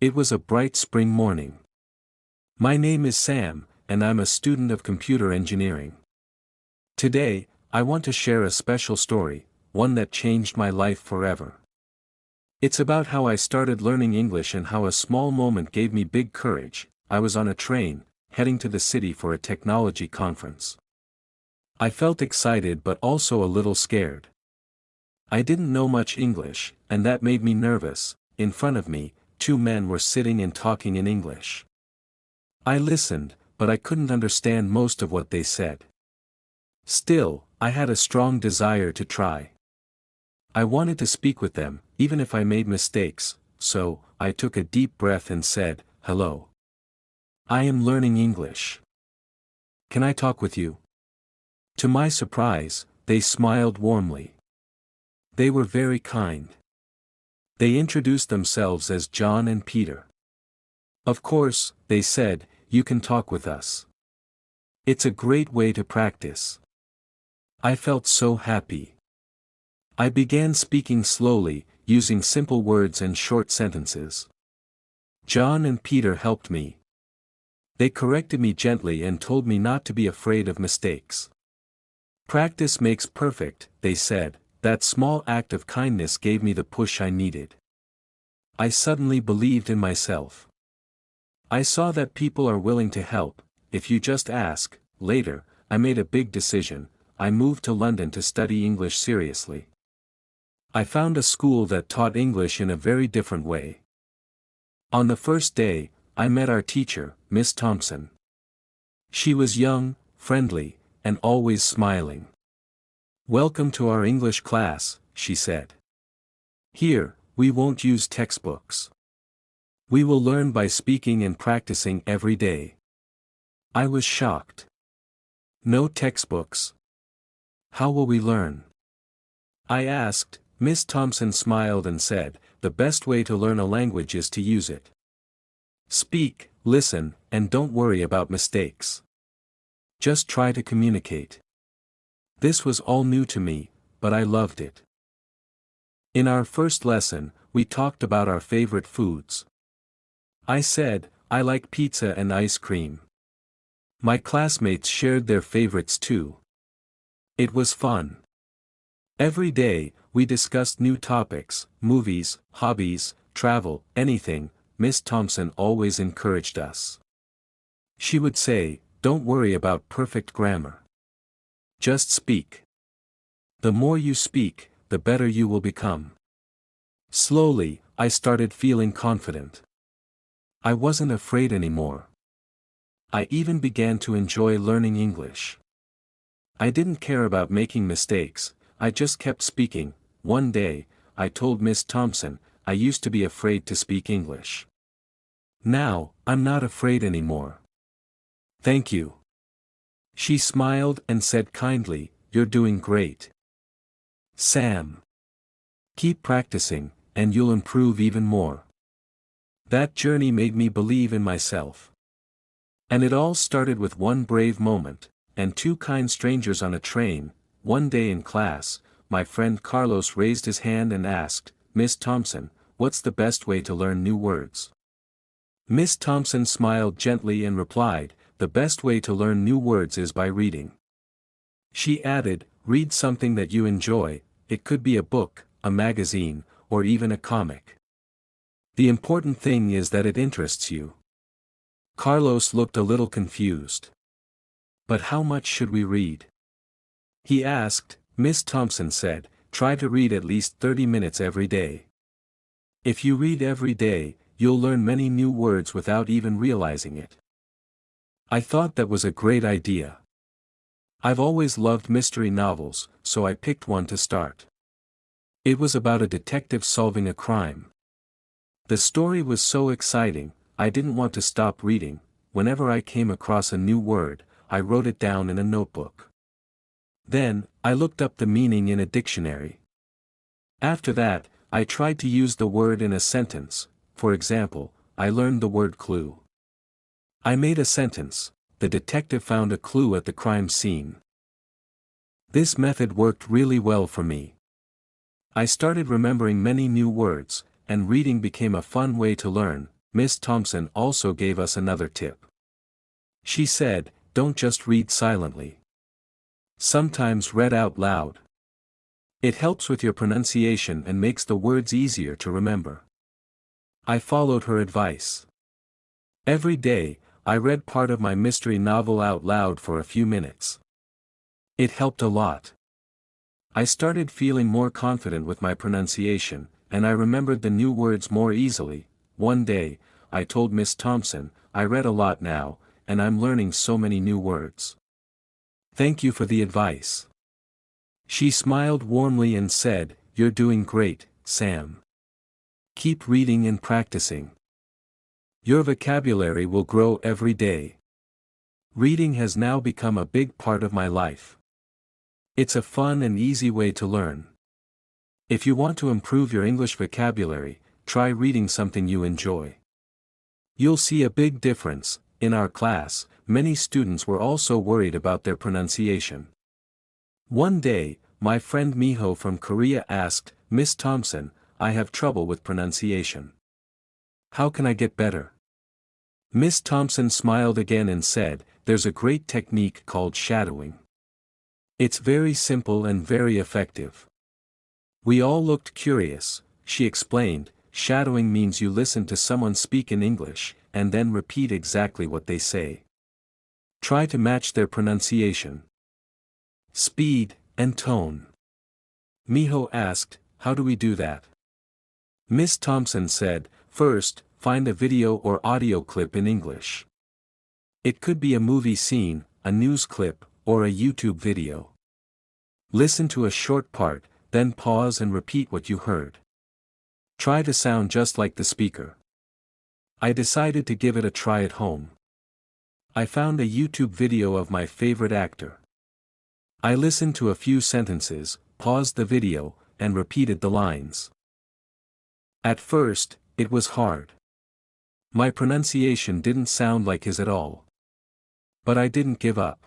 It was a bright spring morning. My name is Sam, and I'm a student of computer engineering. Today, I want to share a special story, one that changed my life forever. It's about how I started learning English and how a small moment gave me big courage. I was on a train, heading to the city for a technology conference. I felt excited but also a little scared. I didn't know much English, and that made me nervous. In front of me, two men were sitting and talking in English. I listened, but I couldn't understand most of what they said. Still, I had a strong desire to try. I wanted to speak with them, even if I made mistakes, so I took a deep breath and said, "Hello. I am learning English. Can I talk with you?" To my surprise, they smiled warmly. They were very kind. They introduced themselves as John and Peter. "Of course," they said, "you can talk with us. It's a great way to practice." I felt so happy. I began speaking slowly, using simple words and short sentences. John and Peter helped me. They corrected me gently and told me not to be afraid of mistakes. "Practice makes perfect," they said. That small act of kindness gave me the push I needed. I suddenly believed in myself. I saw that people are willing to help, if you just ask. Later, I made a big decision. I moved to London to study English seriously. I found a school that taught English in a very different way. On the first day, I met our teacher, Miss Thompson. She was young, friendly, and always smiling. "Welcome to our English class," she said. "Here, we won't use textbooks. We will learn by speaking and practicing every day." I was shocked. "No textbooks? How will we learn?" I asked. Miss Thompson smiled and said, "The best way to learn a language is to use it. Speak, listen, and don't worry about mistakes. Just try to communicate." This was all new to me, but I loved it. In our first lesson, we talked about our favorite foods. I said, "I like pizza and ice cream." My classmates shared their favorites too. It was fun. Every day, we discussed new topics, movies, hobbies, travel, anything. Miss Thompson always encouraged us. She would say, "Don't worry about perfect grammar. Just speak. The more you speak, the better you will become." Slowly, I started feeling confident. I wasn't afraid anymore. I even began to enjoy learning English. I didn't care about making mistakes, I just kept speaking. One day, I told Miss Thompson, "I used to be afraid to speak English. Now, I'm not afraid anymore." "Thank you." She smiled and said kindly, "You're doing great, Sam. Keep practicing, and you'll improve even more." That journey made me believe in myself. And it all started with one brave moment, and two kind strangers on a train. One day in class, my friend Carlos raised his hand and asked, "Miss Thompson, what's the best way to learn new words?" Miss Thompson smiled gently and replied, "The best way to learn new words is by reading." She added, "Read something that you enjoy. It could be a book, a magazine, or even a comic. The important thing is that it interests you." Carlos looked a little confused. "But how much should we read?" he asked. Miss Thompson said, "Try to read at least 30 minutes every day. If you read every day, you'll learn many new words without even realizing it." I thought that was a great idea. I've always loved mystery novels, so I picked one to start. It was about a detective solving a crime. The story was so exciting, I didn't want to stop reading. Whenever I came across a new word, I wrote it down in a notebook. Then, I looked up the meaning in a dictionary. After that, I tried to use the word in a sentence. For example, I learned the word clue. I made a sentence: "The detective found a clue at the crime scene." This method worked really well for me. I started remembering many new words, and reading became a fun way to learn. Miss Thompson also gave us another tip. She said, don't just read silently. Sometimes read out loud. It helps with your pronunciation and makes the words easier to remember. I followed her advice. Every day, I read part of my mystery novel out loud for a few minutes. It helped a lot. I started feeling more confident with my pronunciation, and I remembered the new words more easily. One day, I told Miss Thompson, I read a lot now, and I'm learning so many new words. Thank you for the advice. She smiled warmly and said, you're doing great, Sam. Keep reading and practicing. Your vocabulary will grow every day. Reading has now become a big part of my life. It's a fun and easy way to learn. If you want to improve your English vocabulary, try reading something you enjoy. You'll see a big difference. In our class, many students were also worried about their pronunciation. One day, my friend Miho from Korea asked, Miss Thompson, I have trouble with pronunciation. How can I get better? Miss Thompson smiled again and said, there's a great technique called shadowing. It's very simple and very effective. We all looked curious. She explained, shadowing means you listen to someone speak in English, and then repeat exactly what they say. Try to match their pronunciation, speed, and tone. Miho asked, how do we do that? Miss Thompson said, first, find a video or audio clip in English. It could be a movie scene, a news clip, or a YouTube video. Listen to a short part, then pause and repeat what you heard. Try to sound just like the speaker. I decided to give it a try at home. I found a YouTube video of my favorite actor. I listened to a few sentences, paused the video, and repeated the lines. At first, it was hard. My pronunciation didn't sound like his at all. But I didn't give up.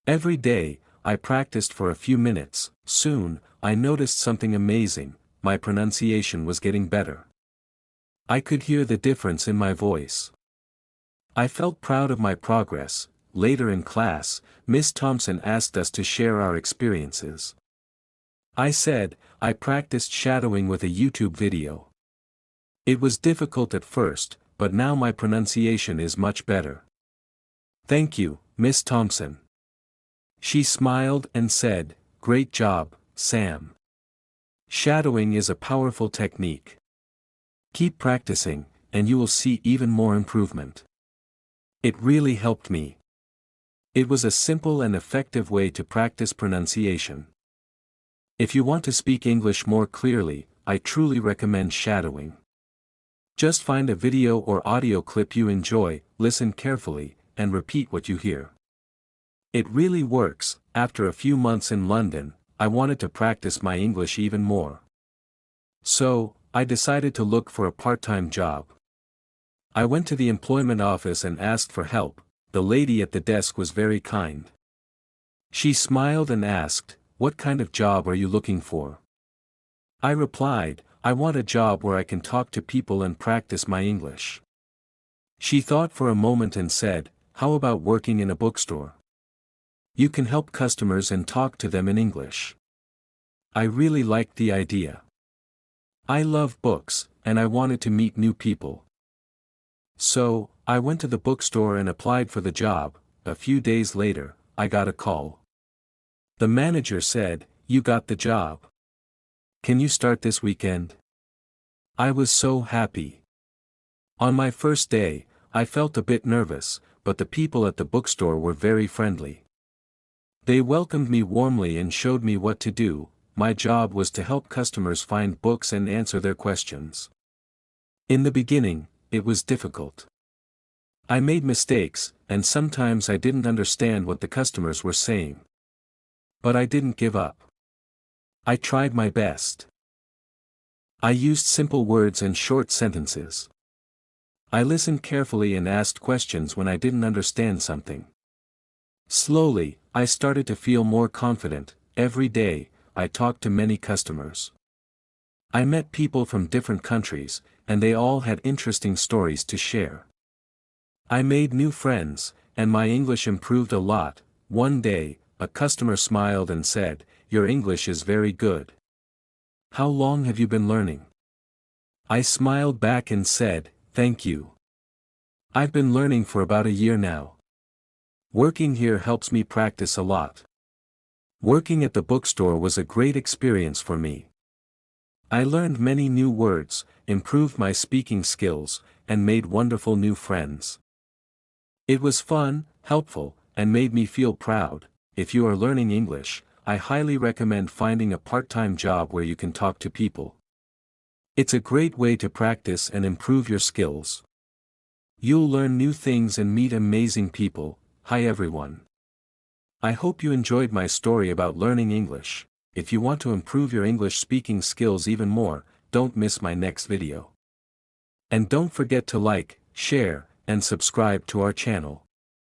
Every day, I practiced for a few minutes. Soon, I noticed something amazing. My pronunciation was getting better. I could hear the difference in my voice. I felt proud of my progress. Later in class, Miss Thompson asked us to share our experiences. I said, I practiced shadowing with a YouTube video. It was difficult at first, but now my pronunciation is much better. Thank you, Miss Thompson. She smiled and said, great job, Sam. Shadowing is a powerful technique. Keep practicing, and you will see even more improvement. It really helped me. It was a simple and effective way to practice pronunciation. If you want to speak English more clearly, I truly recommend shadowing. Just find a video or audio clip you enjoy, listen carefully, and repeat what you hear. It really works. After a few months in London, I wanted to practice my English even more. So, I decided to look for a part-time job. I went to the employment office and asked for help. The lady at the desk was very kind. She smiled and asked, what kind of job are you looking for? I replied, I want a job where I can talk to people and practice my English. She thought for a moment and said, how about working in a bookstore? You can help customers and talk to them in English. I really liked the idea. I love books, and I wanted to meet new people. So, I went to the bookstore and applied for the job. A few days later, I got a call. The manager said, you got the job. Can you start this weekend? I was so happy. On my first day, I felt a bit nervous, but the people at the bookstore were very friendly. They welcomed me warmly and showed me what to do. My job was to help customers find books and answer their questions. In the beginning, it was difficult. I made mistakes, and sometimes I didn't understand what the customers were saying. But I didn't give up. I tried my best. I used simple words and short sentences. I listened carefully and asked questions when I didn't understand something. Slowly, I started to feel more confident. Every day, I talked to many customers. I met people from different countries, and they all had interesting stories to share. I made new friends, and my English improved a lot. One day, a customer smiled and said, "Your English is very good. How long have you been learning?" I smiled back and said, "Thank you. I've been learning for about a year now. Working here helps me practice a lot." Working at the bookstore was a great experience for me. I learned many new words, improved my speaking skills, and made wonderful new friends. It was fun, helpful, and made me feel proud. If you are learning English, I highly recommend finding a part-time job where you can talk to people. It's a great way to practice and improve your skills. You'll learn new things and meet amazing people. Hi everyone. I hope you enjoyed my story about learning English. If you want to improve your English speaking skills even more, don't miss my next video. And don't forget to like, share, and subscribe to our channel.